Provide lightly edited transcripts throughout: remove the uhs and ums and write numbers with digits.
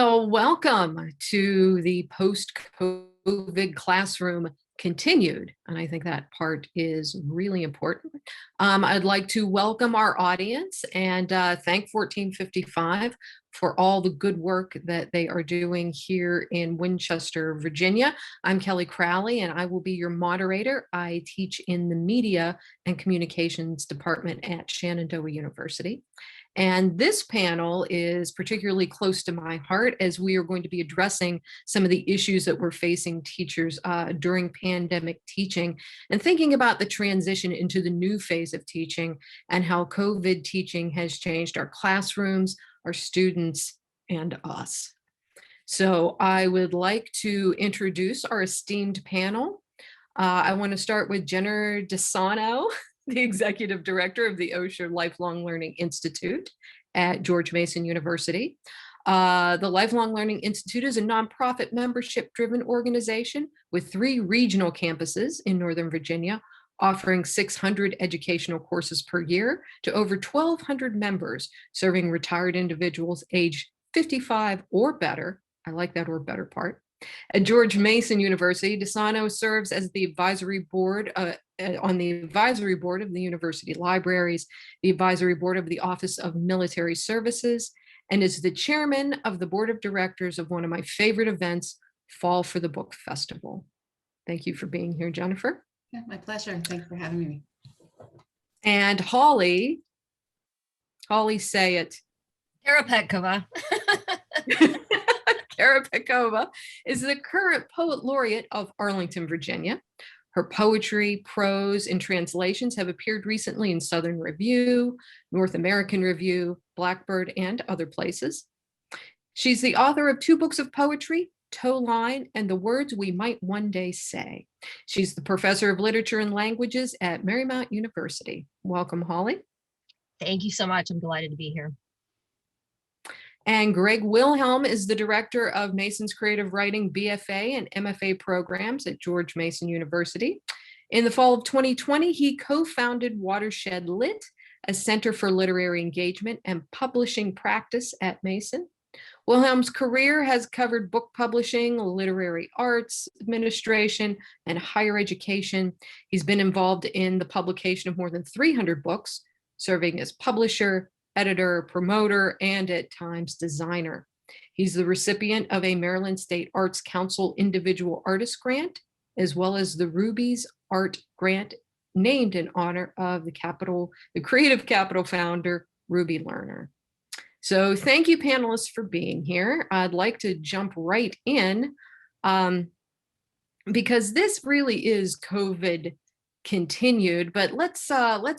Well, welcome to the post-COVID classroom continued. And I think that part is really important. I'd like to welcome our audience and thank 1455 for all the good work that they are doing here in Winchester, Virginia. I'm Kelley Crowley, and I will be your moderator. I teach in the Media and Communications Department at Shenandoah University. And this panel is particularly close to my heart as we are going to be addressing some of the issues that we're facing teachers during pandemic teaching and thinking about the transition into the new phase of teaching and how COVID teaching has changed our classrooms, our students, and us. So I would like to introduce our esteemed panel. I want to start with Jennifer Disano, the Executive Director of the Osher Lifelong Learning Institute at George Mason University. The Lifelong Learning Institute is a nonprofit membership-driven organization with 3 regional campuses in Northern Virginia, offering 600 educational courses per year to over 1,200 members, serving retired individuals aged 55 or better. I like that "or better" part. At George Mason University, Disano serves as the advisory board on the advisory board of the university libraries, the advisory board of the Office of Military Services, and is the chairman of the board of directors of one of my favorite events, Fall for the Book Festival. Thank you for being here, Jennifer. Yeah, my pleasure. Thanks for having me. And Holly, say it. Karapetkova. Karapetkova is the current poet laureate of Arlington, Virginia. Her poetry, prose, and translations have appeared recently in Southern Review, North American Review, Blackbird, and other places. She's the author of 2 books of poetry, Toe Line and The Words We Might One Day Say. She's the professor of literature and languages at Marymount University. Welcome, Holly. Thank you so much. I'm delighted to be here. And Gregg Wilhelm is the director of Mason's Creative Writing BFA and MFA programs at George Mason University. In the fall of 2020, he co-founded Watershed Lit, a center for literary engagement and publishing practice at Mason. Wilhelm's career has covered book publishing, literary arts, administration, and higher education. He's been involved in the publication of more than 300 books, serving as publisher, editor, promoter, and at times designer. He's the recipient of a Maryland State Arts Council Individual Artist Grant, as well as the Ruby's Art Grant, named in honor of the Creative Capital founder, Ruby Lerner. So thank you, panelists, for being here. I'd like to jump right in because this really is COVID continued, but let's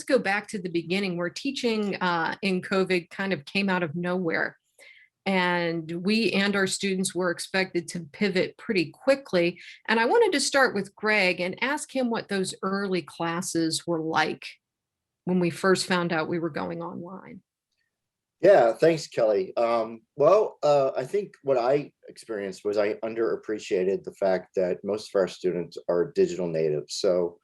go back to the beginning where teaching in COVID kind of came out of nowhere. And we and our students were expected to pivot pretty quickly. And I wanted to start with Gregg and ask him what those early classes were like when we first found out we were going online. Yeah, thanks, Kelley. I think what I experienced was I underappreciated the fact that most of our students are digital natives. So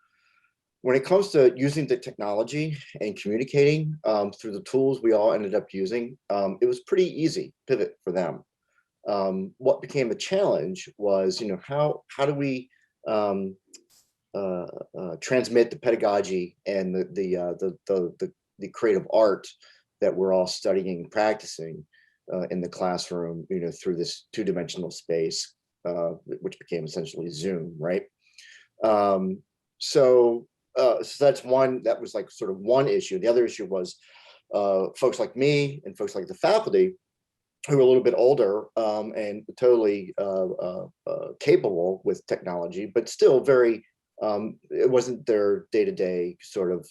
when it comes to using the technology and communicating through the tools we all ended up using, it was pretty easy pivot for them. What became a challenge was, how do we transmit the pedagogy and the creative art that we're all studying and practicing in the classroom, through this 2-dimensional space, which became essentially Zoom, right? So that was like sort of one issue. The other issue was folks like me and folks like the faculty who were a little bit older and totally capable with technology, but still very, it wasn't their day-to-day sort of,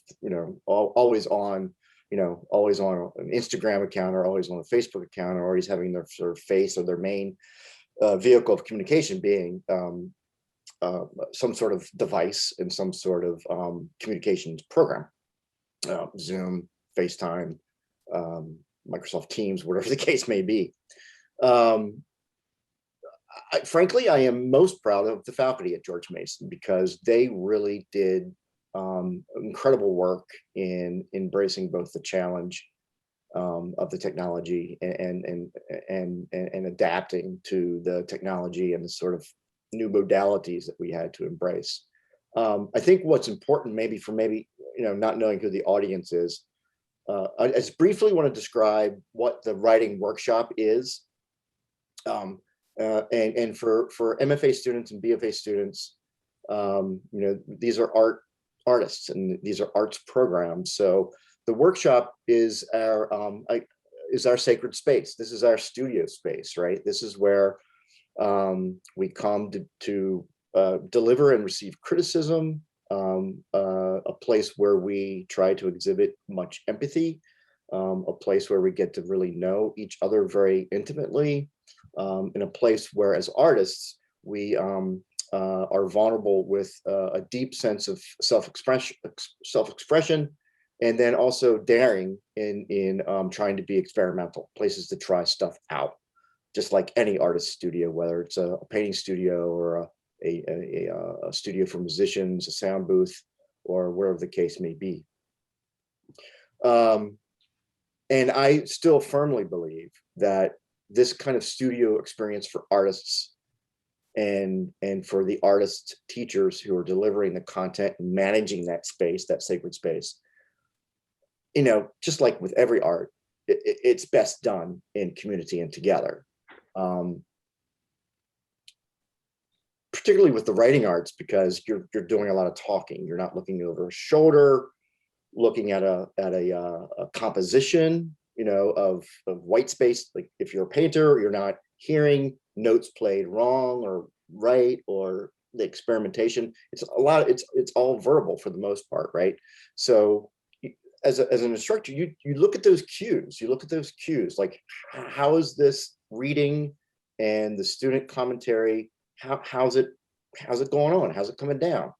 always on an Instagram account or always on a Facebook account or always having their sort of face or their main vehicle of communication being some sort of device and some sort of communications program, Zoom, FaceTime, Microsoft Teams, whatever the case may be. Frankly, I am most proud of the faculty at George Mason because they really did incredible work in embracing both the challenge of the technology and adapting to the technology and the sort of new modalities that we had to embrace. I think what's important, maybe not knowing who the audience is, I just briefly want to describe what the writing workshop is. And for MFA students and BFA students, these are artists and these are arts programs. So the workshop is our sacred space. This is our studio space, right? This is where we come to deliver and receive criticism, a place where we try to exhibit much empathy, a place where we get to really know each other very intimately, in a place where as artists, we are vulnerable with a deep sense of self-expression, and then also daring in trying to be experimental, places to try stuff out, just like any artist studio, whether it's a painting studio or a studio for musicians, a sound booth, or wherever the case may be. And I still firmly believe that this kind of studio experience for artists and for the artist teachers who are delivering the content and managing that space, that sacred space, just like with every art, it's best done in community and together. Particularly with the writing arts, because you're doing a lot of talking. You're not looking over a shoulder, looking at a composition, of white space. Like if you're a painter, you're not hearing notes played wrong or right, or the experimentation. It's all verbal for the most part, right? So as an instructor, you look at those cues. Like, how is this reading and the student commentary? How's it going on? How's it coming down?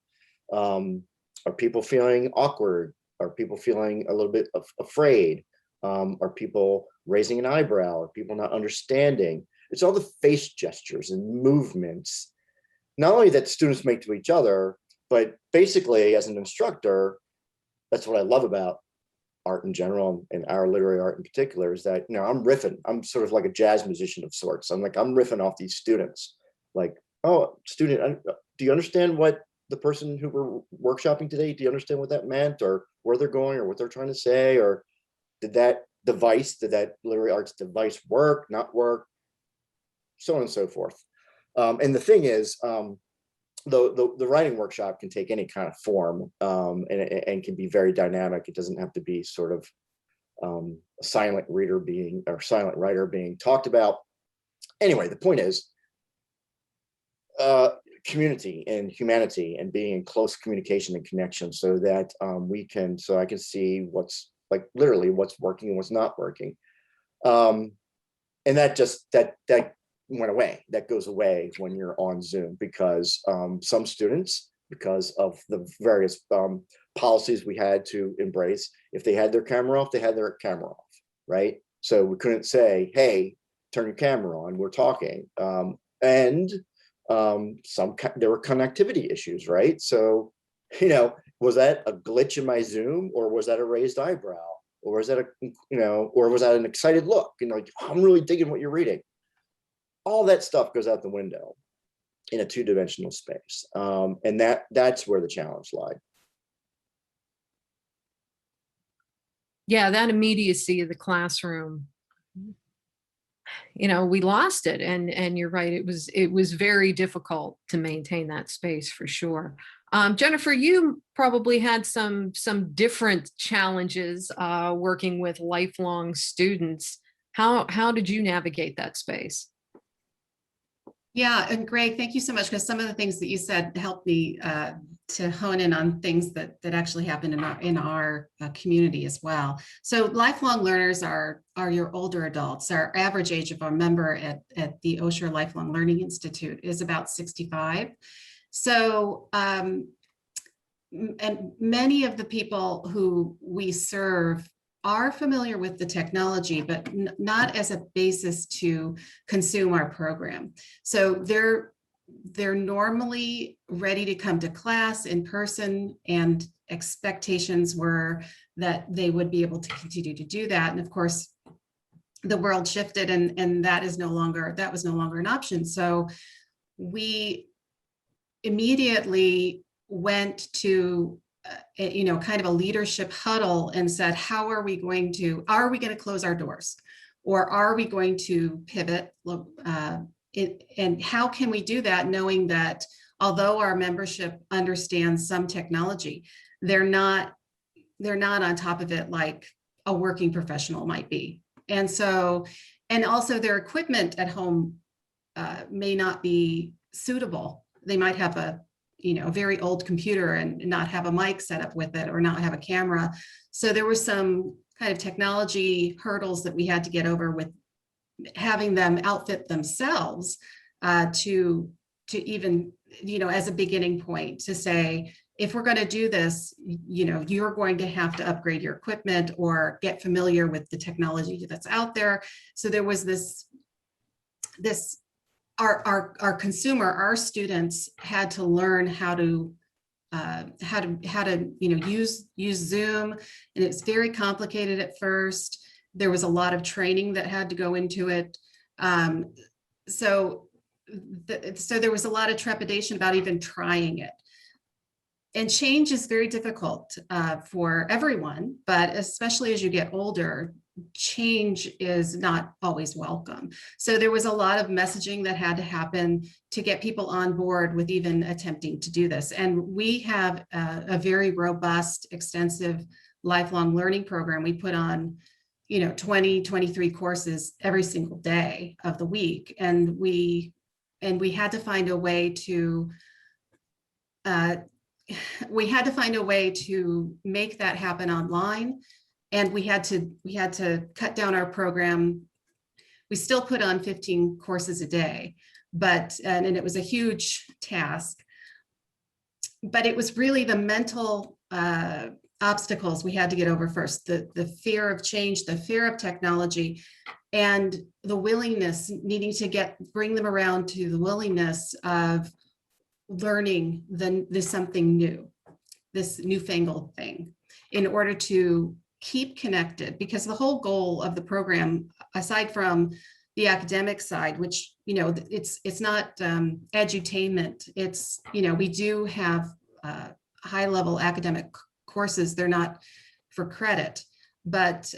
Are people feeling awkward? Are people feeling a little bit afraid? Are people raising an eyebrow? Are people not understanding? It's all the face gestures and movements, not only that students make to each other, but basically as an instructor, that's what I love about art in general and our literary art in particular, is that, I'm riffing. I'm sort of like a jazz musician of sorts. I'm riffing off these students. Like, oh, student, do you understand what the person who we're workshopping today, do you understand what that meant, or where they're going, or what they're trying to say, or did that literary arts device work, not work, so on and so forth. And the thing is, the writing workshop can take any kind of form, and can be very dynamic. It doesn't have to be sort of a silent writer being talked about. Anyway, the point is community and humanity, and being in close communication and connection, so that I can see what's literally what's working and what's not working. And that went away. That goes away when you're on Zoom, because some students, because of the various policies we had to embrace, if they had their camera off, they had their camera off, right? So we couldn't say, hey, turn your camera on, we're talking. And there were connectivity issues, right? So, was that a glitch in my Zoom, or was that a raised eyebrow, or was that or was that an excited look? I'm really digging what you're reading. All that stuff goes out the window in a two-dimensional space, and that's where the challenge lied. Yeah, that immediacy of the classroom, we lost it, and you're right. It was very difficult to maintain that space for sure. Jennifer, you probably had some different challenges working with lifelong students. How did you navigate that space? Yeah, and Gregg, thank you so much, because some of the things that you said helped me to hone in on things that actually happen in our community as well. So lifelong learners are your older adults. Our average age of our member at the Osher Lifelong Learning Institute is about 65. So, and many of the people who we serve are familiar with the technology, but not as a basis to consume our program. So they're normally ready to come to class in person, and expectations were that they would be able to continue to do that. And of course, the world shifted, and that was no longer an option. So we immediately went to kind of a leadership huddle and said, are we going to close our doors, or are we going to pivot? And how can we do that, knowing that although our membership understands some technology, they're not on top of it like a working professional might be. And so, and also their equipment at home may not be suitable. They might have a very old computer and not have a mic set up with it, or not have a camera. So there were some kind of technology hurdles that we had to get over with having them outfit themselves to even, as a beginning point, to say, if we're going to do this, you're going to have to upgrade your equipment or get familiar with the technology that's out there. So there was our consumer, our students had to learn how to use Zoom, and it's very complicated at first. There was a lot of training that had to go into it. So there was a lot of trepidation about even trying it. And change is very difficult for everyone, but especially as you get older, change is not always welcome. So there was a lot of messaging that had to happen to get people on board with even attempting to do this. And we have a very robust, extensive lifelong learning program. We put on 20, 23 courses every single day of the week. And we had to find a way to make that happen online. And we had to cut down our program. We still put on 15 courses a day, and it was a huge task. But it was really the mental obstacles we had to get over first, the fear of change, the fear of technology, and the willingness, needing to bring them around to the willingness of learning this something new, this newfangled thing, in order to keep connected. Because the whole goal of the program, aside from the academic side, which it's not edutainment, it's we do have high level academic courses. They're not for credit, but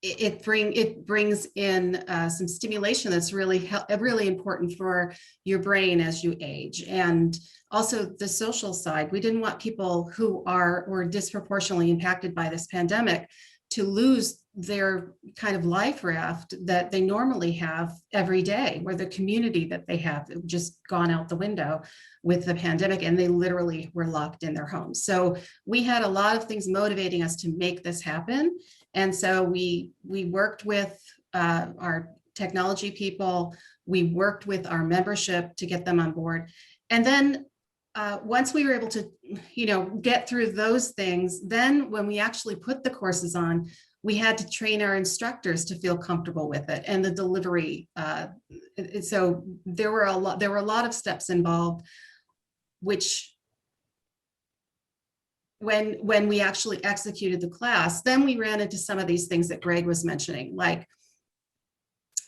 it brings in some stimulation that's really important for your brain as you age. And also the social side. We didn't want people who were disproportionately impacted by this pandemic to lose their kind of life raft that they normally have every day, where the community that they have just gone out the window with the pandemic, and they literally were locked in their homes. So we had a lot of things motivating us to make this happen. And so we worked with our technology people, we worked with our membership to get them on board. And then once we were able to, get through those things, then when we actually put the courses on, we had to train our instructors to feel comfortable with it and the delivery. So there were a lot of steps involved, which when we actually executed the class, then we ran into some of these things that Gregg was mentioning, like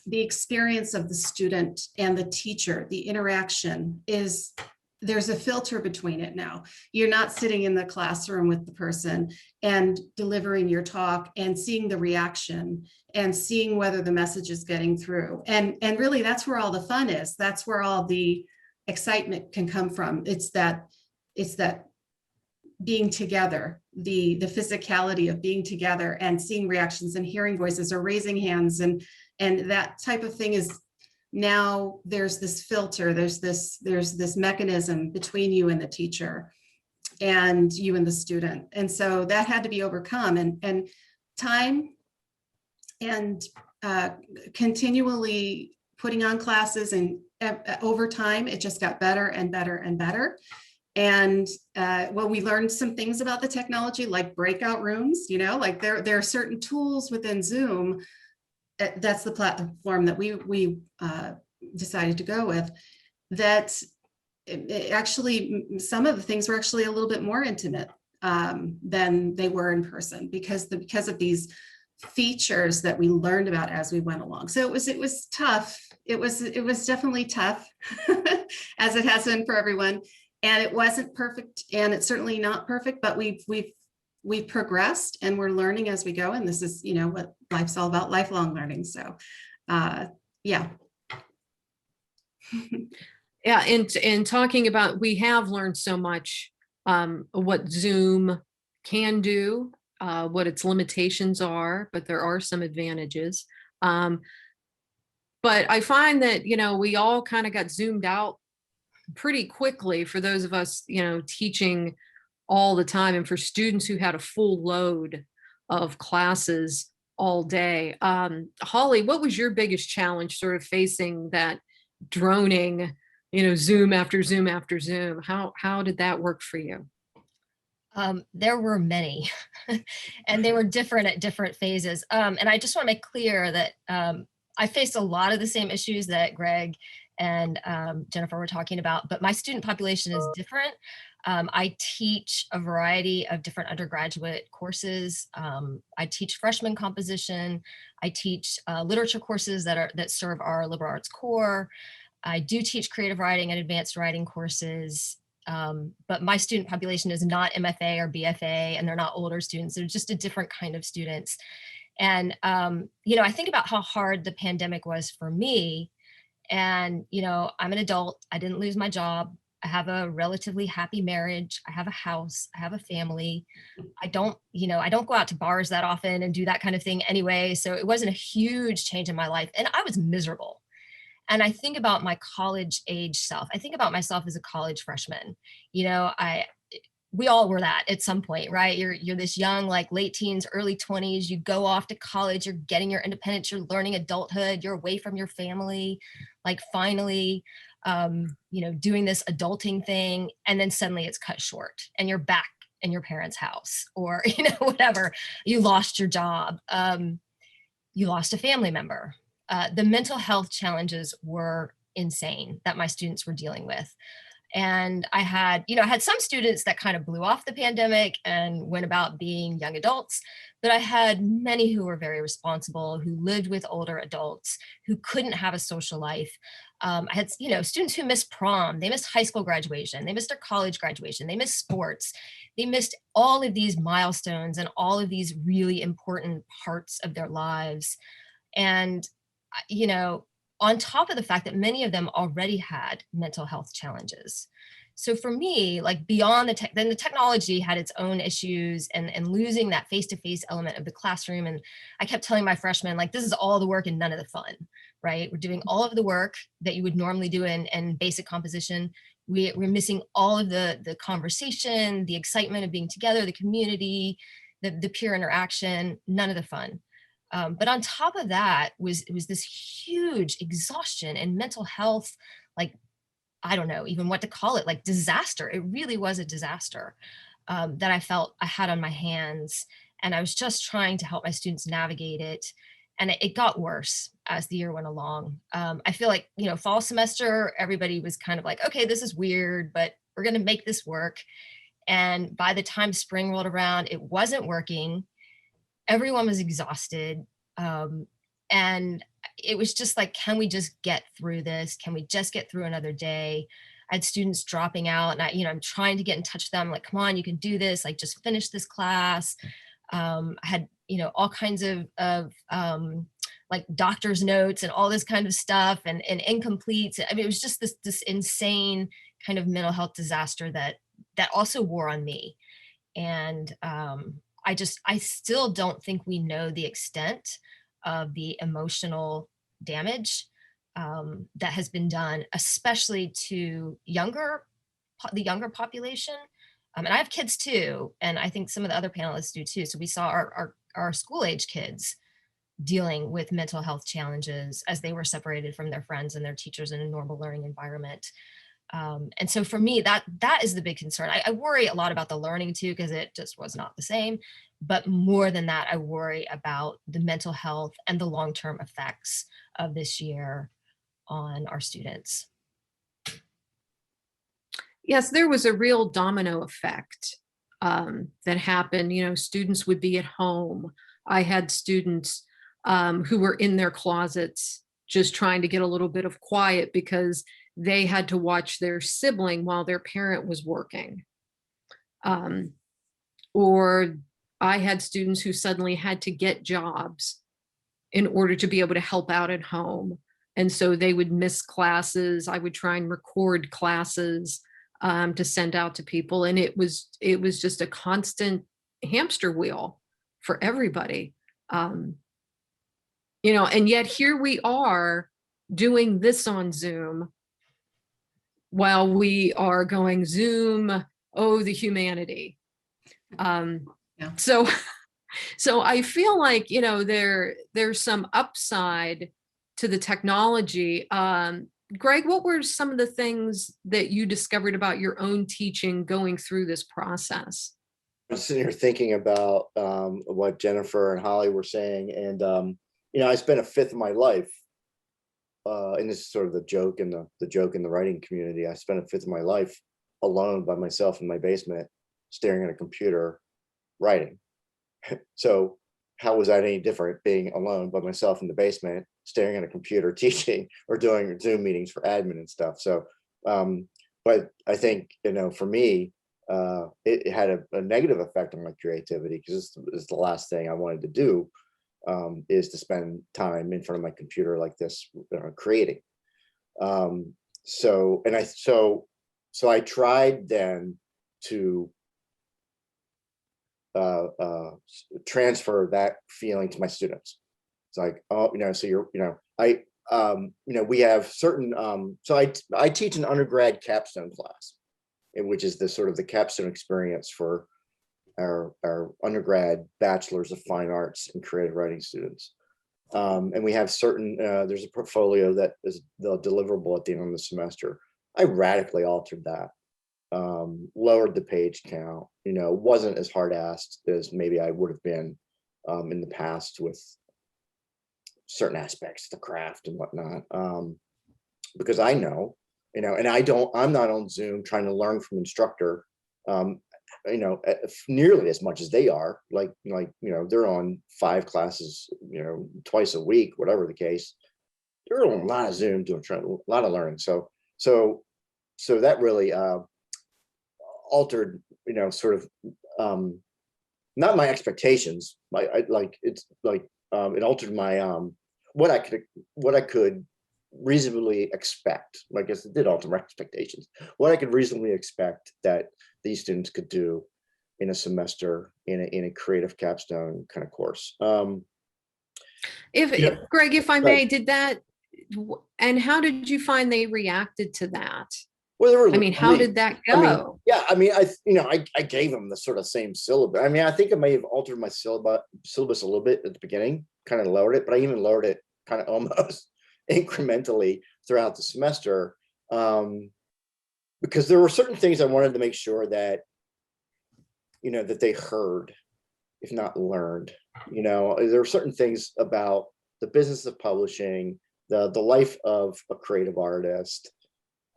the experience of the student and the teacher. The interaction there's a filter between it now. You're not sitting in the classroom with the person and delivering your talk and seeing the reaction and seeing whether the message is getting through. And really, that's where all the fun is. That's where all the excitement can come from. It's that being together, the physicality of being together and seeing reactions and hearing voices or raising hands, and that type of thing is. Now there's this filter, there's this mechanism between you and the teacher and you and the student. And so that had to be overcome, and time and continually putting on classes, and over time, it just got better and better and better. And we learned some things about the technology, like breakout rooms, like there are certain tools within Zoom. That's the platform that we decided to go with, that actually, some of the things were actually a little bit more intimate than they were in person because of these features that we learned about as we went along. So it was tough. It was definitely tough, as it has been for everyone. And it wasn't perfect, and it's certainly not perfect, but we've progressed and we're learning as we go. And this is, what life's all about, lifelong learning. So yeah. Yeah, and talking about, we have learned so much, what Zoom can do, what its limitations are, but there are some advantages. But I find that, we all kind of got zoomed out pretty quickly for those of us, teaching all the time, and for students who had a full load of classes all day. Holly, what was your biggest challenge sort of facing that droning, Zoom after Zoom after Zoom? How did that work for you? There were many, and they were different at different phases. And I just want to make clear that I faced a lot of the same issues that Gregg and Jennifer were talking about, but my student population is different. I teach a variety of different undergraduate courses. I teach freshman composition. I teach literature courses that serve our liberal arts core. I do teach creative writing and advanced writing courses. But my student population is not MFA or BFA, and they're not older students. They're just a different kind of students. And, I think about how hard the pandemic was for me. And, I'm an adult. I didn't lose my job. I have a relatively happy marriage. I have a house. I have a family. I don't go out to bars that often and do that kind of thing anyway. So it wasn't a huge change in my life. And I was miserable. And I think about my college age self. I think about myself as a college freshman. We all were that at some point, right? You're this young, like late teens, early 20s. You go off to college, you're getting your independence, you're learning adulthood, you're away from your family, like finally, doing this adulting thing. And then suddenly it's cut short and you're back in your parents' house, or, whatever. You lost your job. You lost a family member. The mental health challenges were insane that my students were dealing with. And I had some students that kind of blew off the pandemic and went about being young adults, but I had many who were very responsible, who lived with older adults, who couldn't have a social life. I had, students who missed prom, they missed high school graduation, they missed their college graduation, they missed sports, they missed all of these milestones and all of these really important parts of their lives. And, on top of the fact that many of them already had mental health challenges. So for me, like beyond then the technology had its own issues, and losing that face-to-face element of the classroom. And I kept telling my freshmen, like, this is all the work and none of the fun, right? We're doing all of the work that you would normally do in basic composition. We're missing all of the conversation, the excitement of being together, the community, the peer interaction, none of the fun. But on top of that was this huge exhaustion and mental health, like, I don't know even what to call it, like disaster. It really was a disaster that I felt I had on my hands. And I was just trying to help my students navigate it. And it got worse as the year went along. I feel like, fall semester, everybody was kind of like, okay, this is weird, but we're going to make this work. And by the time spring rolled around, it wasn't working. Everyone was exhausted. And it was just like, can we just get through this? Can we just get through another day? I had students dropping out, and I'm trying to get in touch with them. Like, come on, you can do this. Like, just finish this class. I had, all kinds of like doctor's notes and all this kind of stuff, and incomplete. I mean, it was just this insane kind of mental health disaster that also wore on me. And I still don't think we know the extent of the emotional damage that has been done, especially to the younger population. And I have kids too, and I think some of the other panelists do too. So we saw our school age kids dealing with mental health challenges as they were separated from their friends and their teachers in a normal learning environment. And so for me, that is the big concern. I worry a lot about the learning too, because it just was not the same. But more than that, I worry about the mental health and the long-term effects of this year on our students. Yes, there was a real domino effect that happened. You know, students would be at home. I had students who were in their closets just trying to get a little bit of quiet because they had to watch their sibling while their parent was working. Or I had students who suddenly had to get jobs in order to be able to help out at home. And so they would miss classes. I would try and record classes to send out to people. And it was just a constant hamster wheel for everybody. You know, and yet here we are doing this on Zoom while we are going Zoom, oh, the humanity. Yeah. So I feel like, you know, there's some upside to the technology. Gregg, what were some of the things that you discovered about your own teaching going through this process? I'm sitting here thinking about what Jennifer and Holly were saying, and you know, I spent a fifth of my life, and this is sort of the joke in the writing community. I spent a fifth of my life alone by myself in my basement, staring at a computer, writing. So how was that any different being alone by myself in the basement, staring at a computer, teaching or doing Zoom meetings for admin and stuff? So, but I think, you know, for me, it had a negative effect on my creativity, because it's the last thing I wanted to do, is to spend time in front of my computer like this, creating. So I tried then to transfer that feeling to my students. It's like, oh, you know, so you're, you know, you know, we have certain, so I teach an undergrad capstone class, which is the sort of the capstone experience for our undergrad bachelors of fine arts and creative writing students. And we have certain, there's a portfolio that is the deliverable at the end of the semester. I radically altered that. Lowered the page count, you know, wasn't as hard-assed as maybe I would have been in the past with certain aspects of the craft and whatnot. Because I know, you know, and I'm not on Zoom trying to learn from instructor, you know, nearly as much as they are. Like, you know, they're on 5 classes, you know, twice a week, whatever the case. They're on a lot of Zoom doing a lot of learning. So that really altered, you know, sort of not my expectations. It altered my what I could reasonably expect. I guess it did alter my expectations. What I could reasonably expect that these students could do in a semester in a creative capstone kind of course. If Gregg, if I may, did that, and how did you find they reacted to that? Well, I mean, how did that go? I mean, I gave them the sort of same syllabus. I mean, I think I may have altered my syllabus a little bit at the beginning, kind of lowered it, but I even lowered it kind of almost incrementally throughout the semester, because there were certain things I wanted to make sure that, you know, that they heard, if not learned. You know, there were certain things about the business of publishing, the life of a creative artist,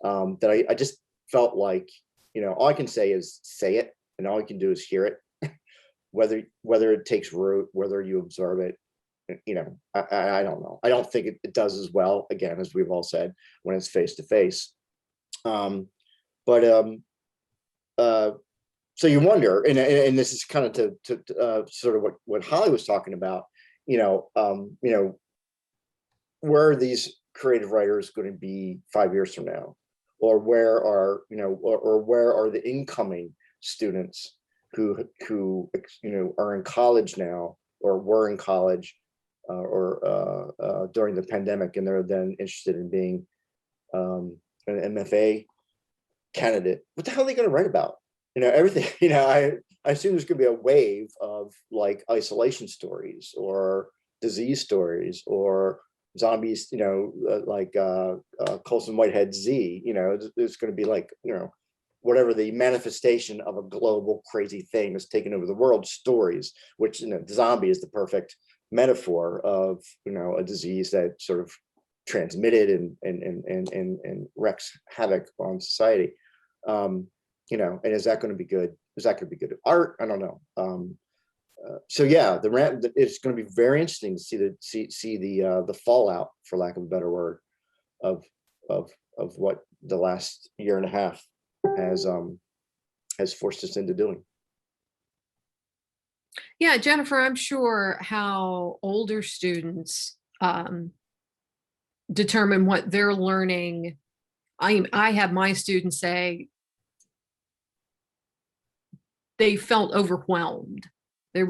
that I just felt like, you know, all I can say is say it, and all you can do is hear it, whether it takes root, whether you absorb it. You know, I don't know. I don't think it does as well, again, as we've all said, when it's face to face. So you wonder, and this is kind of to sort of what Holly was talking about. You know, where are these creative writers going to be 5 years from now? Or where are, you know, or where are the incoming students who you know, are in college now, or were in college, or during the pandemic, and they're then interested in being an MFA candidate? What the hell are they going to write about? You know, everything. You know, I assume there's going to be a wave of like isolation stories or disease stories or zombies, you know, like Colson Whitehead Z. You know, it's going to be like, you know, whatever the manifestation of a global crazy thing that's taken over the world stories, which, you know, zombie is the perfect metaphor of, you know, a disease that sort of transmitted and wreaks havoc on society. You know, and is that going to be good? Is that going to be good at art? I don't know. So yeah, it's going to be very interesting to see the fallout, for lack of a better word, of what the last year and a half has forced us into doing. Yeah, Jennifer, I'm sure how older students determine what they're learning. I have my students say they felt overwhelmed. They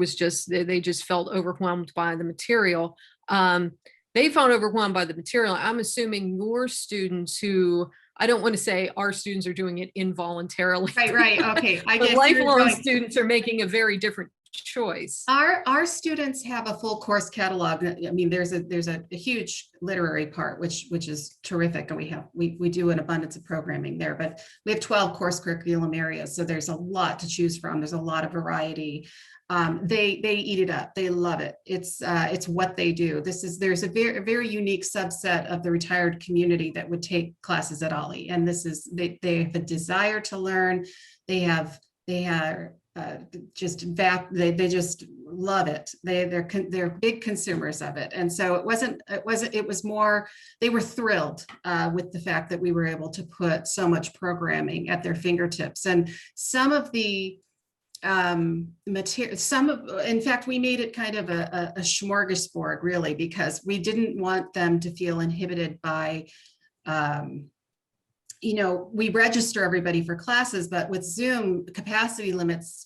just felt overwhelmed by the material. They felt overwhelmed by the material. I'm assuming your students, who I don't want to say our students are doing it involuntarily. Right. Okay. I But guess lifelong students are making a very different choice. Our students have a full course catalog. I mean, there's a huge literary part, which is terrific, and we do an abundance of programming there. But we have 12 course curriculum areas, so there's a lot to choose from. There's a lot of variety. They eat it up. They love it. It's what they do. There's a very unique subset of the retired community that would take classes at OLLI, and they have a desire to learn. They just love it. They're big consumers of it. And so it was more, they were thrilled with the fact that we were able to put so much programming at their fingertips. And some of the material, in fact, we made it kind of a smorgasbord, really, because we didn't want them to feel inhibited by you know, we register everybody for classes, but with Zoom, capacity limits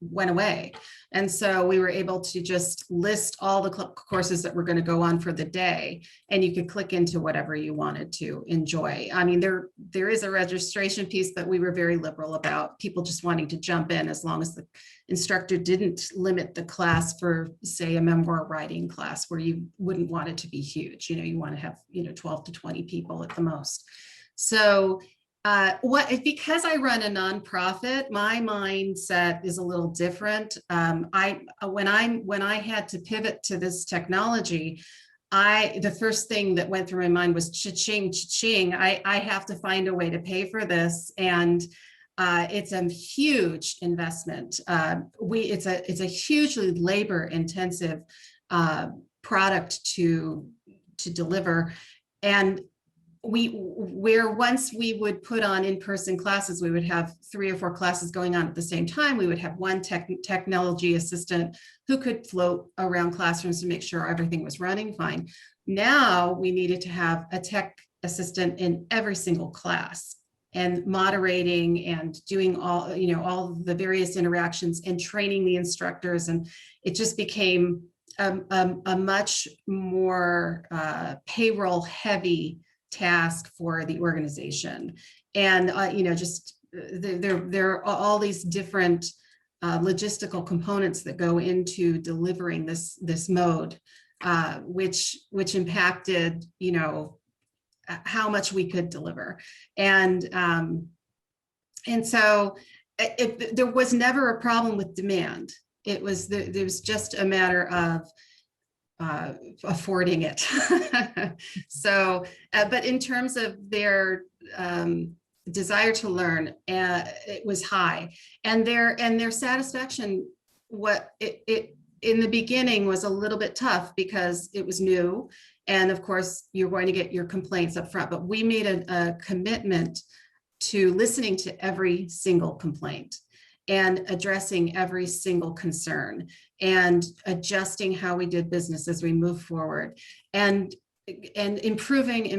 went away. And so we were able to just list all the courses that we're going to go on for the day, and you could click into whatever you wanted to enjoy. I mean, there is a registration piece, but we were very liberal about people just wanting to jump in, as long as the instructor didn't limit the class for, say, a memoir writing class where you wouldn't want it to be huge. You know, you want to have, 12 to 20 people at the most. So because I run a nonprofit, my mindset is a little different. When I had to pivot to this technology, the first thing that went through my mind was cha-ching, cha-ching. I have to find a way to pay for this, and it's a huge investment. It's a hugely labor-intensive product to deliver, and once we would put on in-person classes, we would have 3 or 4 classes going on at the same time. We would have one technology assistant who could float around classrooms to make sure everything was running fine. Now we needed to have a tech assistant in every single class, and moderating and doing all the various interactions and training the instructors. And it just became a much more payroll heavy task for the organization. And there are all these different logistical components that go into delivering this mode, which impacted how much we could deliver. And so there was never a problem with demand. There was just a matter of affording it. So, but in terms of their desire to learn, it was high, and their satisfaction. In the beginning was a little bit tough because it was new, and of course you're going to get your complaints up front. But we made a commitment to listening to every single complaint and addressing every single concern and adjusting how we did business as we move forward, and improving.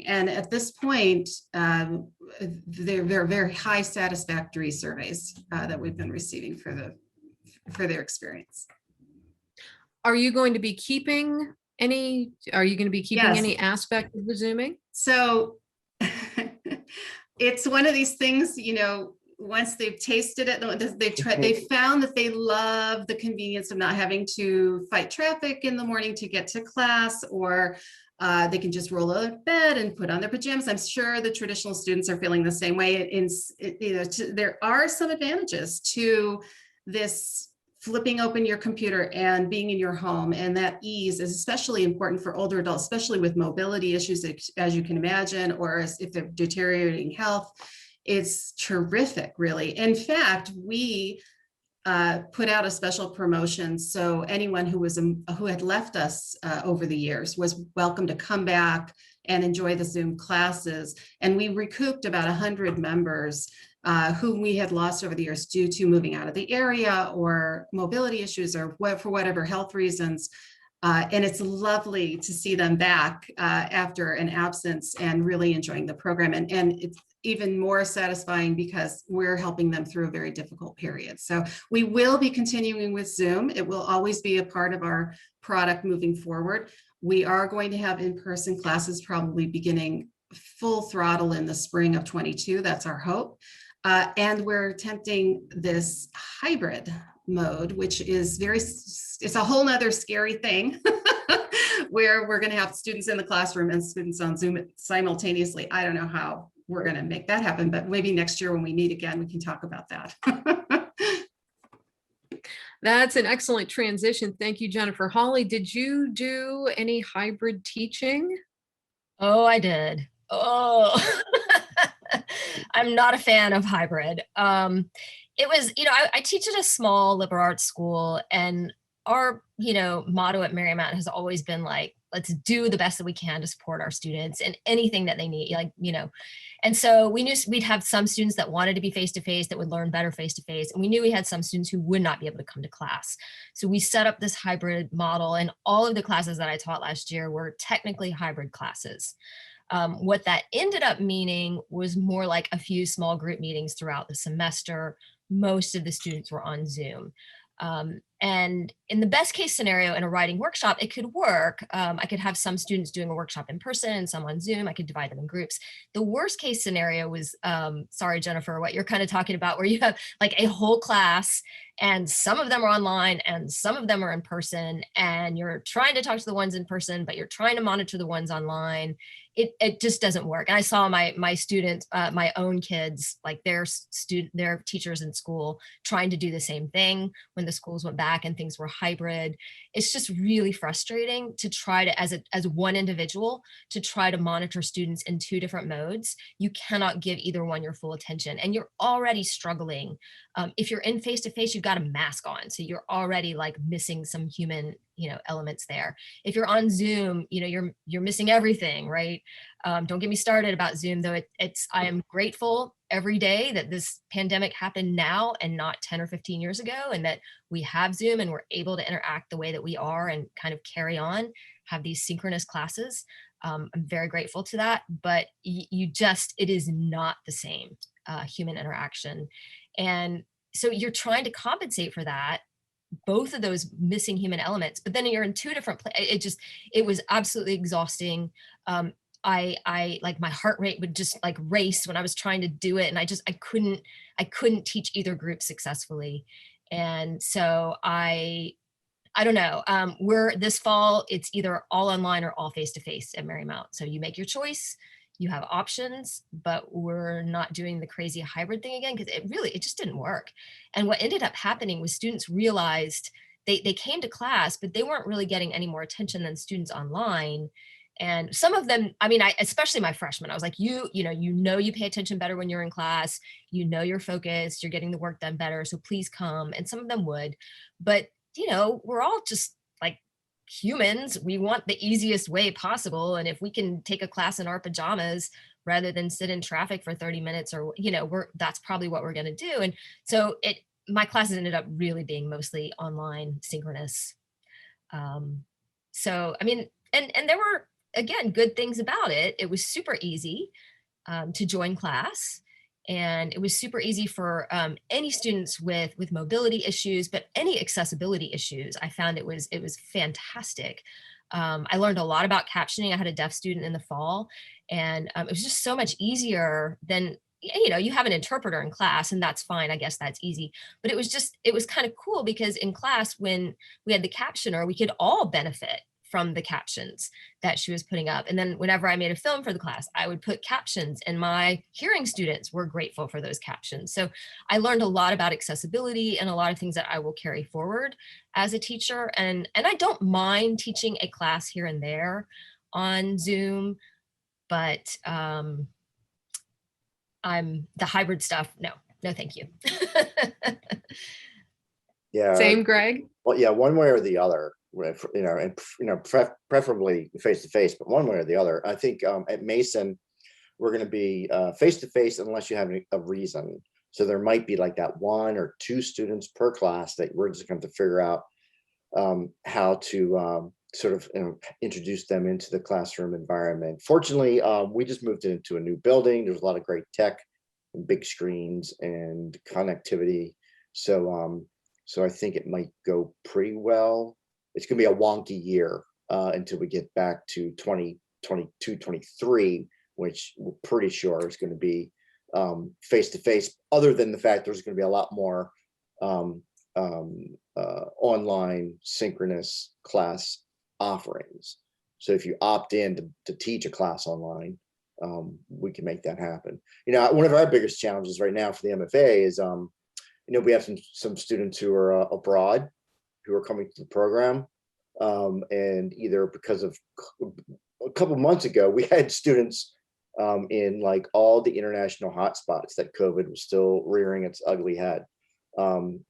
And at this point, they're very high satisfactory surveys that we've been receiving for their experience. Are you going to be keeping any Yes. any aspect of the Zooming? So it's one of these things, once they've tasted it, they've found that they love the convenience of not having to fight traffic in the morning to get to class, or they can just roll out of bed and put on their pajamas. I'm sure the traditional students are feeling the same way. There are some advantages to this flipping open your computer and being in your home, and that ease is especially important for older adults, especially with mobility issues, as you can imagine, or if they're deteriorating health. It's terrific, really. In fact, we put out a special promotion, so anyone who had left us over the years was welcome to come back and enjoy the Zoom classes. And we recouped about 100 members whom we had lost over the years due to moving out of the area or mobility issues or for whatever health reasons. And it's lovely to see them back after an absence and really enjoying the program. And it's even more satisfying because we're helping them through a very difficult period. So we will be continuing with Zoom. It will always be a part of our product moving forward. We are going to have in-person classes probably beginning full throttle in the spring of 22. That's our hope. And we're attempting this hybrid mode, which is it's a whole nother scary thing where we're going to have students in the classroom and students on Zoom simultaneously. I don't know how we're going to make that happen, but maybe next year when we meet again, we can talk about that. That's an excellent transition. Thank you, Jennifer. Holly, did you do any hybrid teaching? Oh, I did. Oh, I'm not a fan of hybrid. It was, I teach at a small liberal arts school, and our, motto at Marymount has always been like, let's do the best that we can to support our students and anything that they need, and so we knew we'd have some students that wanted to be face-to-face that would learn better face-to-face. And we knew we had some students who would not be able to come to class. So we set up this hybrid model, and all of the classes that I taught last year were technically hybrid classes. What that ended up meaning was more like a few small group meetings throughout the semester. Most of the students were on Zoom. And in the best case scenario in a writing workshop, it could work. I could have some students doing a workshop in person and some on Zoom. I could divide them in groups. The worst case scenario was, sorry, Jennifer, what you're kind of talking about, where you have like a whole class and some of them are online and some of them are in person, and you're trying to talk to the ones in person, but you're trying to monitor the ones online. It just doesn't work. And I saw my students, my own kids, like their teachers in school trying to do the same thing when the schools went back and things were hybrid. It's just really frustrating to try to, as one individual, to try to monitor students in two different modes. You cannot give either one your full attention, and you're already struggling. If you're in face-to-face, you've got a mask on, so you're already like missing some human elements there. If you're on Zoom, you're missing everything, right? Don't get me started about Zoom, though. I am grateful every day that this pandemic happened now and not 10 or 15 years ago, and that we have Zoom and we're able to interact the way that we are and kind of carry on, have these synchronous classes. I'm very grateful to that, but it is not the same human interaction. And so you're trying to compensate for that, both of those missing human elements, but then you're in two different places. It was absolutely exhausting. I like my heart rate would just like race when I was trying to do it. And I couldn't teach either group successfully. And so I don't know, this fall, it's either all online or all face-to-face at Marymount. So you make your choice, you have options, but we're not doing the crazy hybrid thing again, because it just didn't work. And what ended up happening was students realized they came to class, but they weren't really getting any more attention than students online. And some of them, especially my freshmen, I was like, you pay attention better when you're in class, you're focused, you're getting the work done better, so please come. And some of them would, but we're all just like humans. We want the easiest way possible. And if we can take a class in our pajamas rather than sit in traffic for 30 minutes, or, that's probably what we're going to do. And so my classes ended up really being mostly online, synchronous. And there were, again, good things about it. It was super easy to join class. And it was super easy for any students with mobility issues, but any accessibility issues. I found it was fantastic. I learned a lot about captioning. I had a deaf student in the fall, and it was just so much easier than, you have an interpreter in class, and that's fine. I guess that's easy. But it was kind of cool because in class, when we had the captioner, we could all benefit from the captions that she was putting up. And then whenever I made a film for the class, I would put captions, and my hearing students were grateful for those captions. So I learned a lot about accessibility and a lot of things that I will carry forward as a teacher. And I don't mind teaching a class here and there on Zoom, but I'm the hybrid stuff. No, thank you. Yeah. Same, Greg? Well, yeah, one way or the other, preferably face to face, but one way or the other. I think at Mason, we're going to be face to face unless you have a reason. So there might be like that 1 or 2 students per class that we're just going to figure out how to sort of introduce them into the classroom environment. Fortunately, we just moved into a new building. There's a lot of great tech and big screens and connectivity. So I think it might go pretty well. It's going to be a wonky year until we get back to 2022, 23, which we're pretty sure is going to be face to face, other than the fact there's going to be a lot more online synchronous class offerings. So if you opt in to teach a class online, we can make that happen. One of our biggest challenges right now for the MFA is we have some students who are abroad who are coming to the program, and either because of a couple months ago, we had students in like all the international hotspots that COVID was still rearing its ugly head.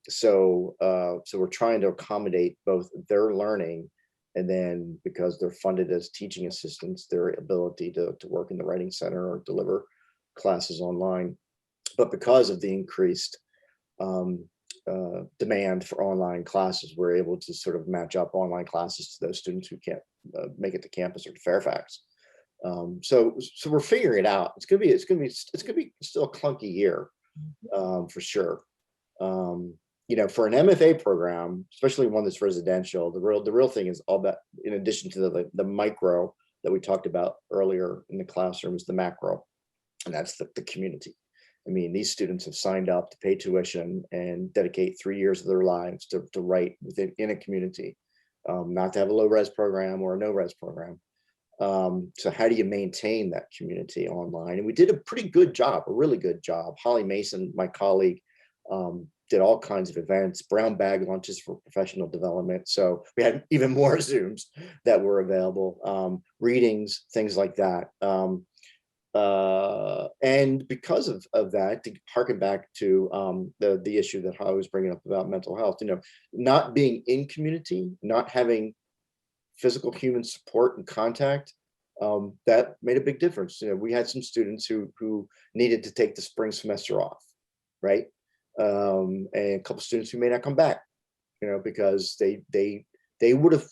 So we're trying to accommodate both their learning, and then because they're funded as teaching assistants, their ability to work in the writing center or deliver classes online. But because of the increased demand for online classes, we're able to sort of match up online classes to those students who can't make it to campus or to Fairfax. So we're figuring it out. It's gonna be still a clunky year, for sure. For an MFA program, especially one that's residential, the real thing is all that, in addition to the micro that we talked about earlier in the classroom, is the macro, and that's the community. I mean, these students have signed up to pay tuition and dedicate 3 years of their lives to write in a community, not to have a low res program or a no res program. So how do you maintain that community online? And we did a pretty good job, a really good job. OLLI Mason, my colleague, did all kinds of events, brown bag lunches for professional development. So we had even more Zooms that were available, readings, things like that. And because of that, to harken back to the issue that I was bringing up about mental health, not being in community, not having physical human support and contact, that made a big difference. We had some students who needed to take the spring semester off, right? And a couple students who may not come back, because they would have,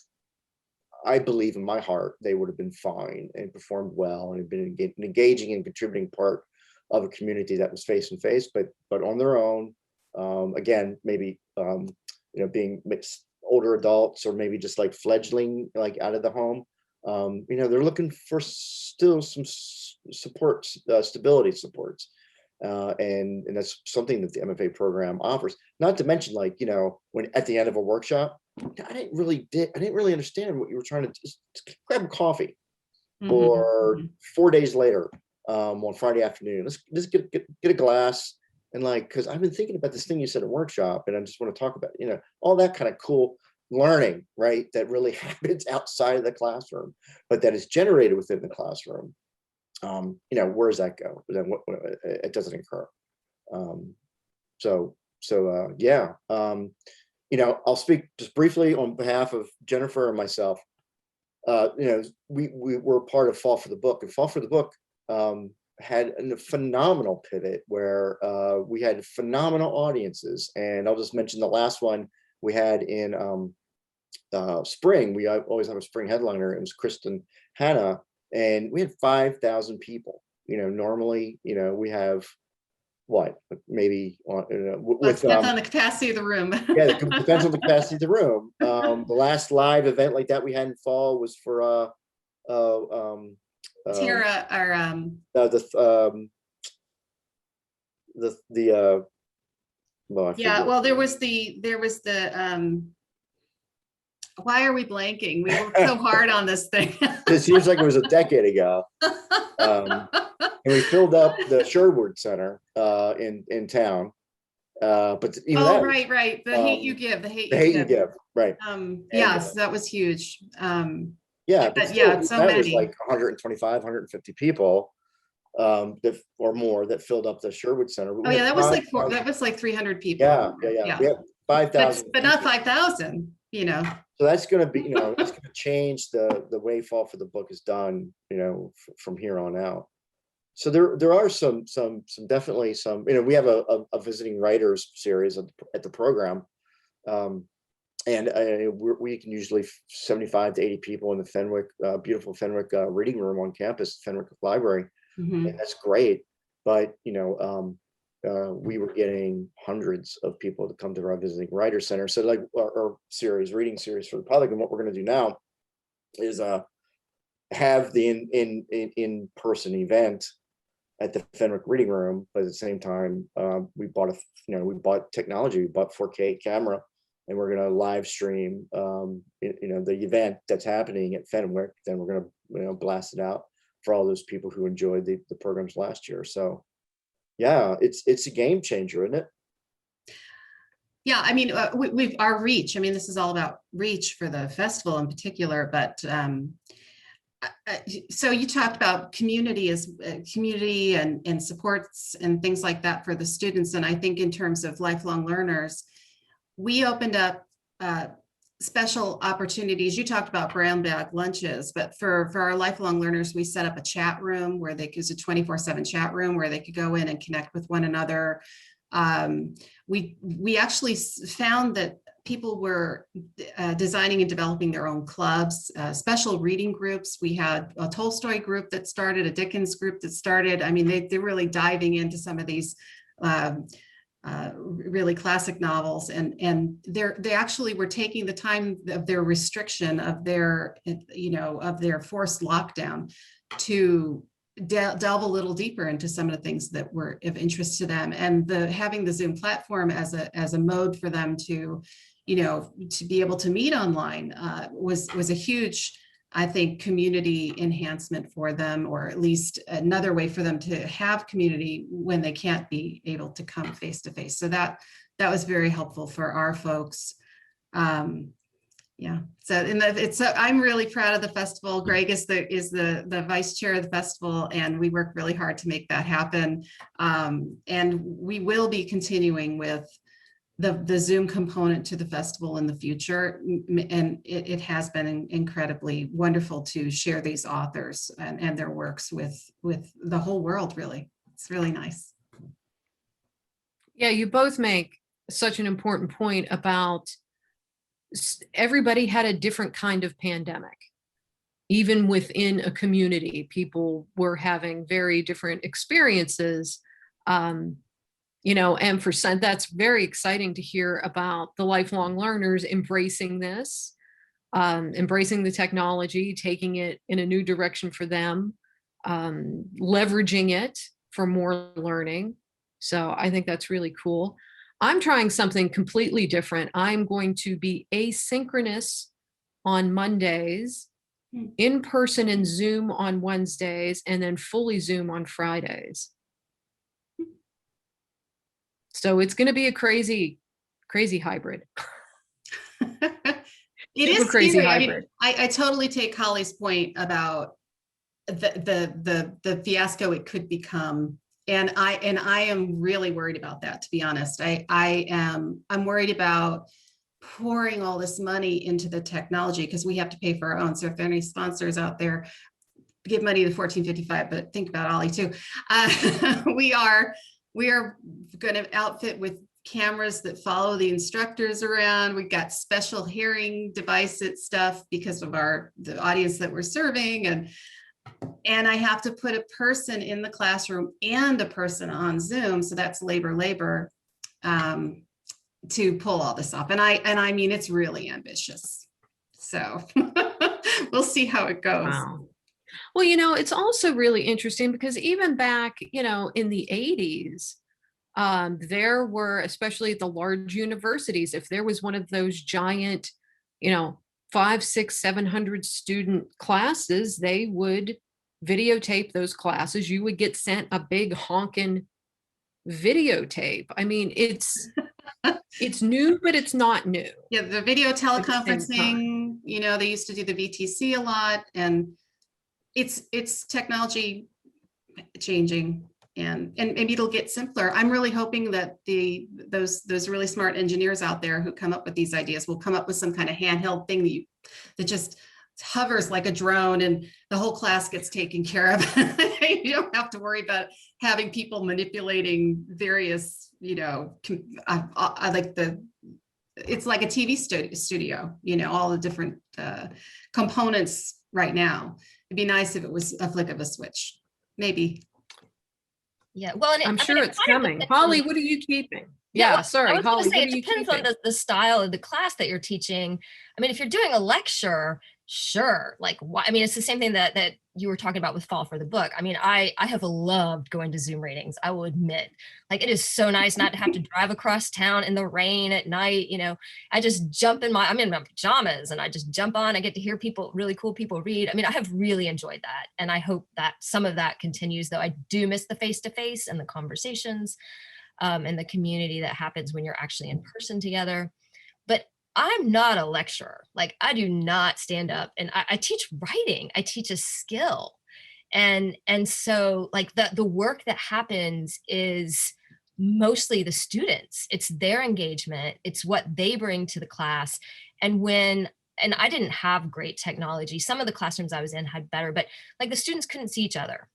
I believe in my heart, they would have been fine and performed well and been an engaging and contributing part of a community that was face to face, but on their own, again, maybe, being mixed older adults, or maybe just like fledgling, like out of the home, they're looking for still some supports, stability supports. And that's something that the MFA program offers. Not to mention, like, when at the end of a workshop, I didn't really understand what you were trying to just grab a coffee, or 4 days later, on Friday afternoon, let's just get a glass, and like, because I've been thinking about this thing you said at workshop, and I just want to talk about, all that kind of cool learning, right? That really happens outside of the classroom, but that is generated within the classroom. Where does that go? Then what it doesn't occur. Yeah. I'll speak just briefly on behalf of Jennifer and myself. We were part of Fall for the Book, and Fall for the Book had a phenomenal pivot where we had phenomenal audiences. And I'll just mention the last one we had in spring. We always have a spring headliner. It was Kristen Hanna, and we had 5,000 people. Normally, we have what, maybe depends on the capacity of the room. Yeah, it depends on the capacity of the room. The last live event like that we had in fall was for Tara, or well, yeah, well, there was the Why are we blanking? We worked so hard on this thing. It seems like it was a decade ago. And we filled up the Sherwood Center in town. But even Oh, that, right. The hate you give, the hate the you hate you give. give, right? Yes, that was huge. Yeah, but still, yeah, so that was many. like 125, 150 people or more that filled up the Sherwood Center. Oh yeah, that was like 300 people. Yeah. We have 5,000, but not 5,000. You know. so that's going to be, it's going to change the way Fall for the Book is done, from here on out. So there are some definitely some, we have a visiting writers series at the program, and we can usually 75 to 80 people in the Fenwick, beautiful Fenwick reading room on campus, Fenwick Library, and that's great. But we were getting hundreds of people to come to our visiting writer center. So like our reading series for the public, and what we're going to do now is have the in-person event at the Fenwick Reading Room, but at the same time, we bought technology, we bought 4K camera, and we're going to live stream, the event that's happening at Fenwick. Then we're going to, blast it out for all those people who enjoyed the programs last year. So, yeah, it's a game changer, isn't it? Yeah, I mean, we've our reach. I mean, this is all about reach for the festival in particular, but. So you talked about community and supports and things like that for the students. And I think in terms of lifelong learners, we opened up special opportunities. You talked about brown bag lunches, but for our lifelong learners, we set up a chat room where they could, a 24/7 chat room where they could go in and connect with one another. We actually found that people were designing and developing their own clubs, special reading groups. We had a Tolstoy group that started, a Dickens group that started. I mean, they're really diving into some of these really classic novels, and they actually were taking the time of their restriction of their forced lockdown to delve a little deeper into some of the things that were of interest to them, and having the Zoom platform as a mode for them to be able to meet online was a huge, I think, community enhancement for them, or at least another way for them to have community when they can't be able to come face to face. So that was very helpful for our folks. Yeah. So I'm really proud of the festival. Gregg is the vice chair of the festival, and we work really hard to make that happen. And we will be continuing with the Zoom component to the festival in the future. And it has been incredibly wonderful to share these authors and their works with the whole world, really. It's really nice. Yeah, you both make such an important point about everybody had a different kind of pandemic. Even within a community, people were having very different experiences. And for some, that's very exciting to hear about the lifelong learners embracing this, embracing the technology, taking it in a new direction for them, leveraging it for more learning. So I think that's really cool. I'm trying something completely different. I'm going to be asynchronous on Mondays, in person and Zoom on Wednesdays, and then fully Zoom on Fridays. So it's going to be a crazy hybrid. It is crazy scary. hybrid. I mean, I totally take Holly's point about the fiasco it could become. And I am really worried about that, to be honest. I'm worried about pouring all this money into the technology because we have to pay for our own. So if there are any sponsors out there, give money to 1455, but think about OLLI too. We are going to outfit with cameras that follow the instructors around. We've got special hearing devices stuff because of the audience that we're serving. And I have to put a person in the classroom and a person on Zoom. So that's labor to pull all this off. And I mean, it's really ambitious. So we'll see how it goes. Wow. Well, it's also really interesting because even back, in the 80s, there were, especially at the large universities, if there was one of those giant, 500, 600, 700 student classes, they would videotape those classes. You would get sent a big honking videotape. I mean, it's new, but it's not new. Yeah, the video the same teleconferencing, you know, they used to do the VTC a lot, and it's technology changing, and maybe it'll get simpler. I'm really hoping that those really smart engineers out there who come up with these ideas will come up with some kind of handheld thing that just hovers like a drone, and the whole class gets taken care of. You don't have to worry about having people manipulating various, you know, I like it's like a TV studio, you know, all the different components right now. It'd be nice if it was a flick of a switch, maybe. Yeah, well, and I'm sure it's coming. Holly, what are you keeping? Yeah, Yeah, sorry, I was gonna Holly, say, what it are you depends on keeping? the style of the class that you're teaching. I mean, if you're doing a lecture, sure. Like, I mean, it's the same thing that you were talking about with Fall for the Book. I mean, I have loved going to Zoom readings, I will admit. Like, it is so nice not to have to drive across town in the rain at night. You know, I'm in my pajamas and I just jump on. I get to hear really cool people read. I mean, I have really enjoyed that. And I hope that some of that continues, though I do miss the face-to-face and the conversations. And the community that happens when you're actually in person together. But I'm not a lecturer. Like, I do not stand up, and I teach writing. I teach a skill. And so like the work that happens is mostly the students. It's their engagement. It's what they bring to the class. And I didn't have great technology. Some of the classrooms I was in had better, but like the students couldn't see each other.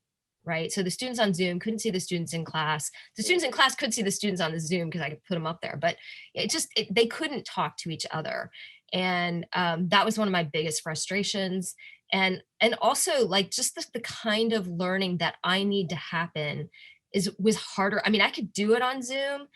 Right. So the students on Zoom couldn't see the students in class. The students in class could see the students on the Zoom because I could put them up there, but they couldn't talk to each other. And that was one of my biggest frustrations. And also like just the kind of learning that I need to happen was harder. I mean, I could do it on Zoom,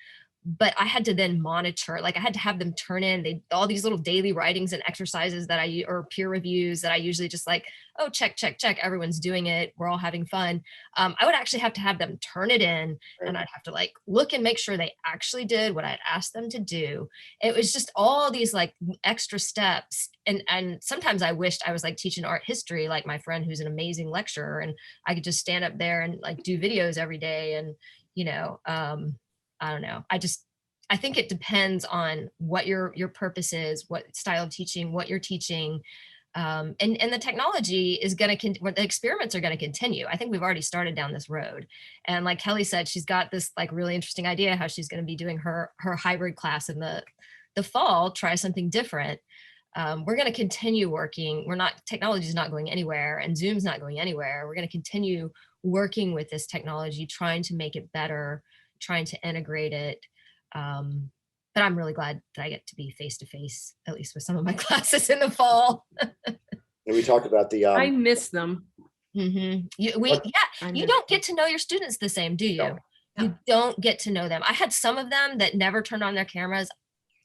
but I had to then monitor, like I had to have them turn in all these little daily writings and exercises or peer reviews that I usually just like, oh, check, everyone's doing it, we're all having fun. I would actually have to have them turn it in, and I'd have to like look and make sure they actually did what I'd asked them to do. It was just all these like extra steps. And sometimes I wished I was like teaching art history, like my friend who's an amazing lecturer, and I could just stand up there and like do videos every day. And, you know, I don't know. I think it depends on what your purpose is, what style of teaching, what you're teaching. And the technology is going to, the experiments are going to continue. I think we've already started down this road. And like Kelley said, she's got this like really interesting idea how she's going to be doing her hybrid class in the fall, try something different. We're going to continue working. Technology is not going anywhere, and Zoom's not going anywhere. We're going to continue working with this technology, trying to make it better, trying to integrate it. But I'm really glad that I get to be face-to-face, at least with some of my classes in the fall. And we talked about the I miss them. Mm-hmm. You don't get to know your students the same, do you? No. You don't get to know them. I had some of them that never turned on their cameras,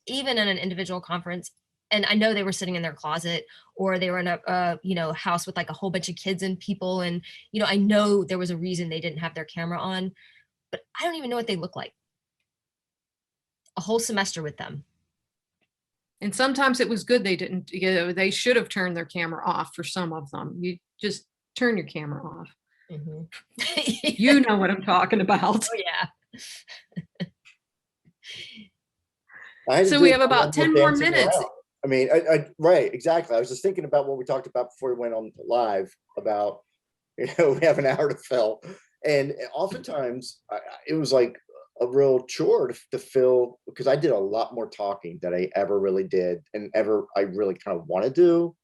even in an individual conference. And I know they were sitting in their closet, or they were in a house with like a whole bunch of kids and people. And, you know, I know there was a reason they didn't have their camera on, but I don't even know what they look like. A whole semester with them. And sometimes it was good they didn't, they should have turned their camera off for some of them. You just turn your camera off. Mm-hmm. You know what I'm talking about. Oh, So I had to we do have about 10 more dancing minutes. around. I mean, right, exactly. I was just thinking about what we talked about before we went on live about, we have an hour to fill. And oftentimes it was like a real chore to fill, because I did a lot more talking than I ever really did and I really kind of want to do.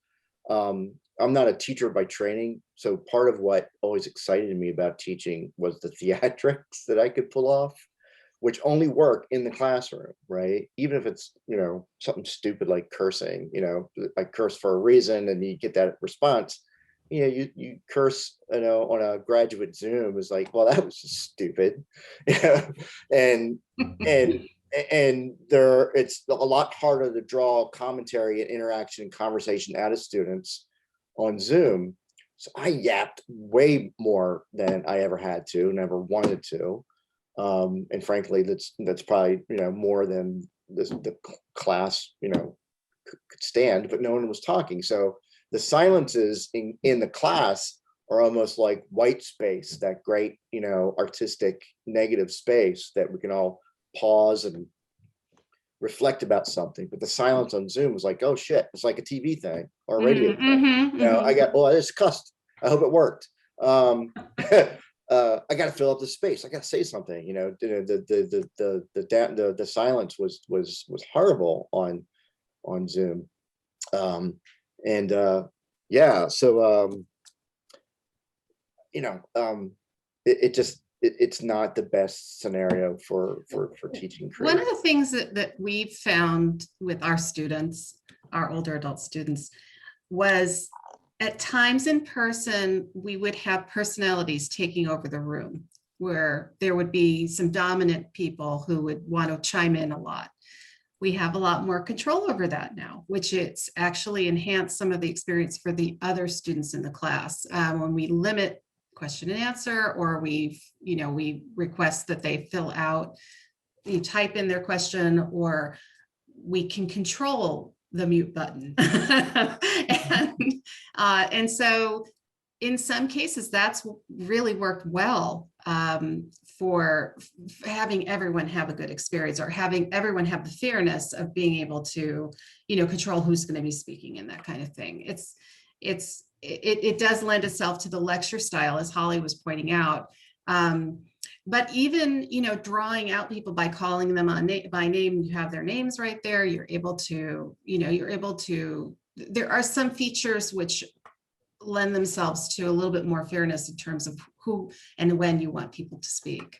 I'm not a teacher by training, so part of what always excited me about teaching was the theatrics that I could pull off, which only work in the classroom, right? Even if it's, something stupid like cursing, I curse for a reason and you get that response. You curse, on a graduate Zoom is like, well, that was just stupid, and it's a lot harder to draw commentary and interaction and conversation out of students on Zoom. So I yapped way more than I ever had to, never wanted to, and frankly, that's probably more than the class could stand, but no one was talking. So the silences in the class are almost like white space, that great, artistic negative space that we can all pause and reflect about something. But the silence on Zoom was like, oh shit, it's like a TV thing or a radio thing. I just cussed. I hope it worked. I got to fill up the space. I got to say something. The silence was horrible on Zoom. It's not the best scenario for teaching One creative. of the things that we've found with our students, our older adult students, was at times in person, we would have personalities taking over the room, where there would be some dominant people who would want to chime in a lot. We have a lot more control over that now, which it's actually enhanced some of the experience for the other students in the class. When we limit question and answer, or we request that they fill out, you type in their question, or we can control the mute button. And so in some cases, that's really worked well for having everyone have a good experience, or having everyone have the fairness of being able to, control who's going to be speaking and that kind of thing. It does lend itself to the lecture style, as Holly was pointing out. But even, drawing out people by calling them by name, you have their names right there. You're able to, there are some features which lend themselves to a little bit more fairness in terms of who and when you want people to speak.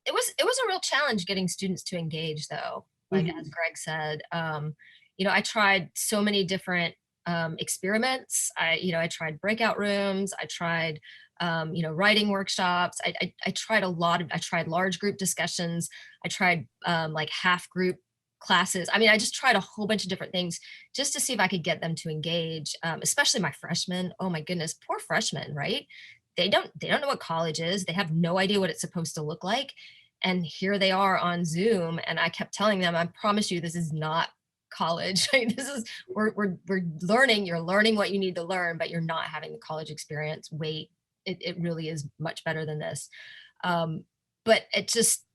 It was a real challenge getting students to engage, though. Like as Gregg said, I tried so many different experiments. I tried breakout rooms. I tried, writing workshops. I tried I tried large group discussions. I tried like half group classes. I just tried a whole bunch of different things just to see if I could get them to engage, especially my freshmen. Oh my goodness, poor freshmen, right? They don't know what college is. They have no idea what it's supposed to look like. And here they are on Zoom. And I kept telling them, I promise you, this is not college. We're learning, you're learning what you need to learn, but you're not having the college experience. Wait, it really is much better than this. But it just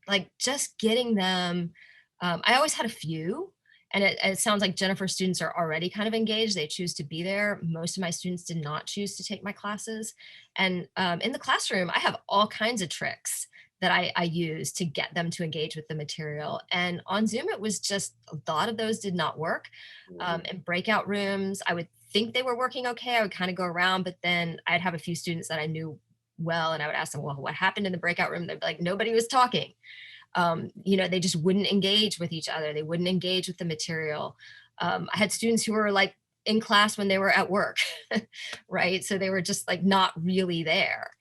getting them, I always had a few, and it sounds like Jennifer's students are already kind of engaged. They choose to be there. Most of my students did not choose to take my classes. And in the classroom, I have all kinds of tricks that I use to get them to engage with the material. And on Zoom, it was just a lot of those did not work. In breakout rooms, I would think they were working okay. I would kind of go around, but then I'd have a few students that I knew well, and I would ask them, well, what happened in the breakout room? They'd be like, nobody was talking. They just wouldn't engage with each other. They wouldn't engage with the material. I had students who were like in class when they were at work, right? So they were just like not really there.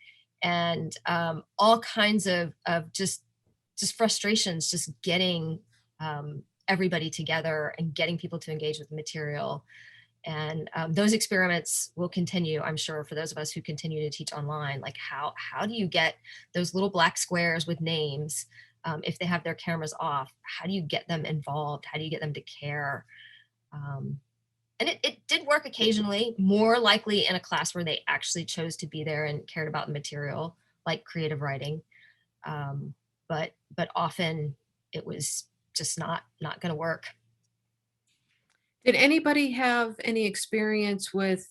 And all kinds of just frustrations, just getting everybody together and getting people to engage with the material. And those experiments will continue, I'm sure, for those of us who continue to teach online. Like how do you get those little black squares with names, if they have their cameras off? How do you get them involved? How do you get them to care? And it did work occasionally, more likely in a class where they actually chose to be there and cared about the material, like creative writing. But often it was just not going to work. Did anybody have any experience with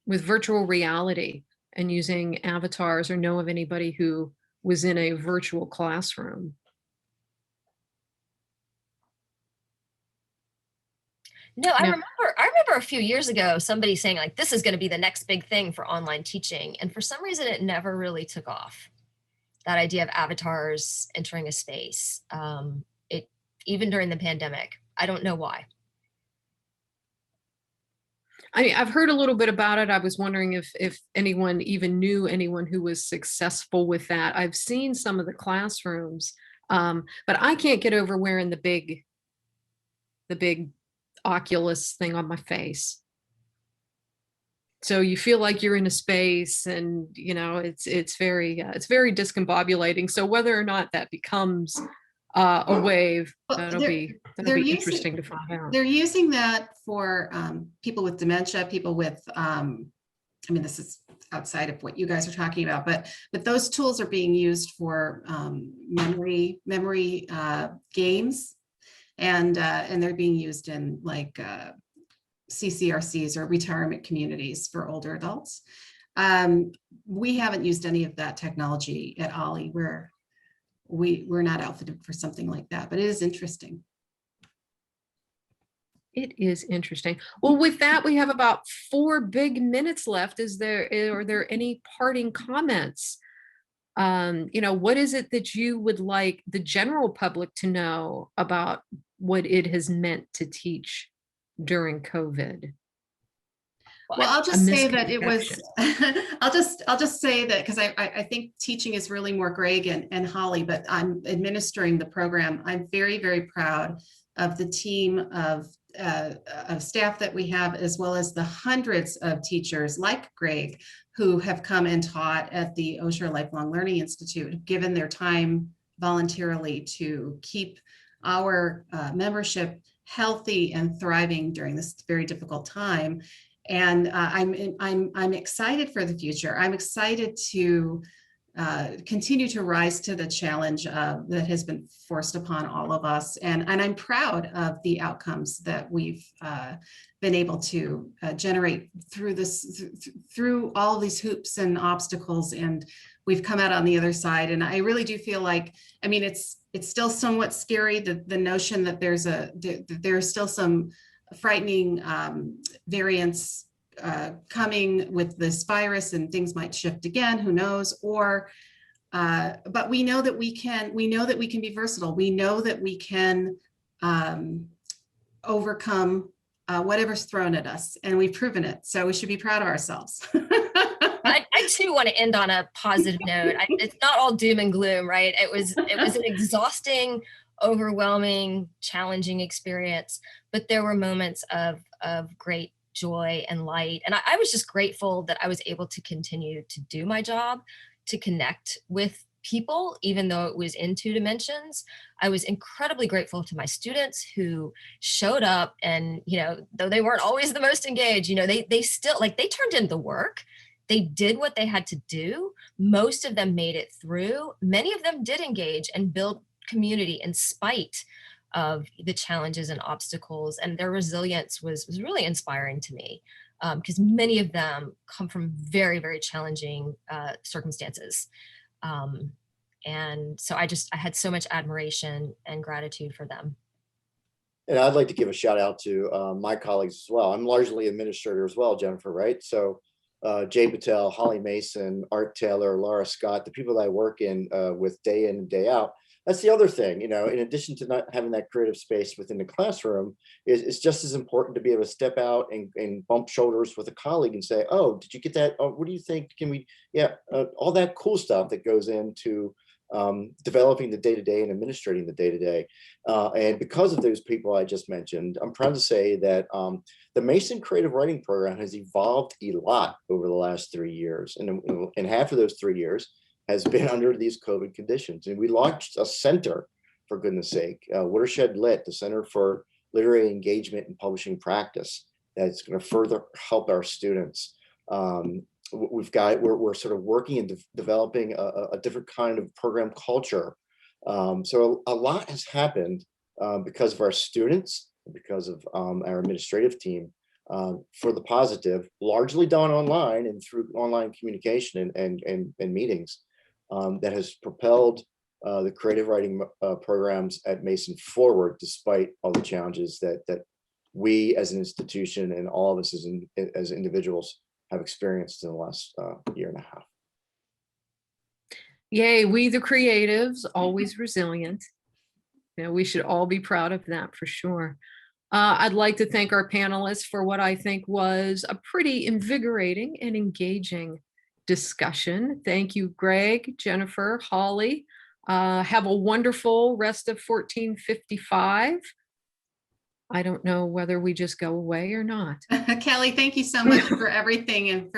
virtual reality and using avatars, or know of anybody who was in a virtual classroom? No, I remember a few years ago, somebody saying like, this is going to be the next big thing for online teaching. And for some reason, it never really took off. That idea of avatars entering a space, even during the pandemic. I don't know why. I've heard a little bit about it. I was wondering if anyone even knew anyone who was successful with that. I've seen some of the classrooms, but I can't get over wearing the big Oculus thing on my face. So you feel like you're in a space, and it's very discombobulating. So whether or not that becomes a wave. Well, That'll they're- be they're using- interesting to find out. They're using that for people with dementia, people with, I mean, this is outside of what you guys are talking about, but those tools are being used for memory games, and they're being used in like CCRCs or retirement communities for older adults. We haven't used any of that technology at OLLI. We're not outfitted for something like that, but it is interesting. It is interesting. Well, with that, we have about 4 big minutes left. Are there any parting comments? What is it that you would like the general public to know about what it has meant to teach during COVID? Well, I'll A just say that it was, misconception. I'll just say that because I think teaching is really more Gregg and Holly, but I'm administering the program. I'm very, very proud of the team of staff that we have, as well as the hundreds of teachers like Gregg who have come and taught at the Osher Lifelong Learning Institute, given their time voluntarily to keep our membership healthy and thriving during this very difficult time. And I'm excited for the future. I'm excited to continue to rise to the challenge that has been forced upon all of us. And I'm proud of the outcomes that we've been able to generate through through all of these hoops and obstacles. And we've come out on the other side. And I really do feel like, I mean, it's still somewhat scary, the notion that there's still some frightening variants coming with this virus, and things might shift again, who knows, but we know that we can be versatile. We know that we can overcome whatever's thrown at us, and we've proven it. So we should be proud of ourselves. I too want to end on a positive note. It's not all doom and gloom, right? It was an exhausting, overwhelming, challenging experience, but there were moments of great joy and light. And I was just grateful that I was able to continue to do my job, to connect with people, even though it was in 2 dimensions. I was incredibly grateful to my students who showed up, and, though they weren't always the most engaged, they still, like, they turned in the work. They did what they had to do. Most of them made it through. Many of them did engage and build community in spite of the challenges and obstacles, and their resilience was really inspiring to me, because many of them come from very, very challenging circumstances. And so I had so much admiration and gratitude for them. And I'd like to give a shout out to my colleagues as well. I'm largely administrator as well, Jennifer, right? So Jay Patel, OLLI Mason, Art Taylor, Laura Scott, the people that I work with day in and day out. That's the other thing, in addition to not having that creative space within the classroom, it's just as important to be able to step out and bump shoulders with a colleague and say, oh, did you get that? Oh, what do you think? Can we, all that cool stuff that goes into developing the day-to-day and administrating the day-to-day. And because of those people I just mentioned, I'm proud to say that the Mason Creative Writing Program has evolved a lot over the last 3 years. And half of those 3 years has been under these COVID conditions. And we launched a center, for goodness sake, Watershed Lit, the Center for Literary Engagement and Publishing Practice, that's going to further help our students. We're sort of working and developing a different kind of program culture. So a lot has happened because of our students, because of our administrative team, for the positive, largely done online and through online communication and meetings, that has propelled the creative writing programs at Mason forward, despite all the challenges that we as an institution and all of us as individuals have experienced in the last year and a half. Yay, we the creatives, always resilient. We should all be proud of that for sure. I'd like to thank our panelists for what I think was a pretty invigorating and engaging discussion. Thank you, Gregg, Jennifer, Holly. Have a wonderful rest of 1455. I don't know whether we just go away or not. Kelley, thank you so much for everything, and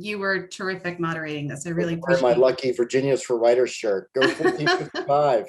you were terrific moderating this. I really appreciate it. My lucky Virginia's for Writers shirt. Go 1455.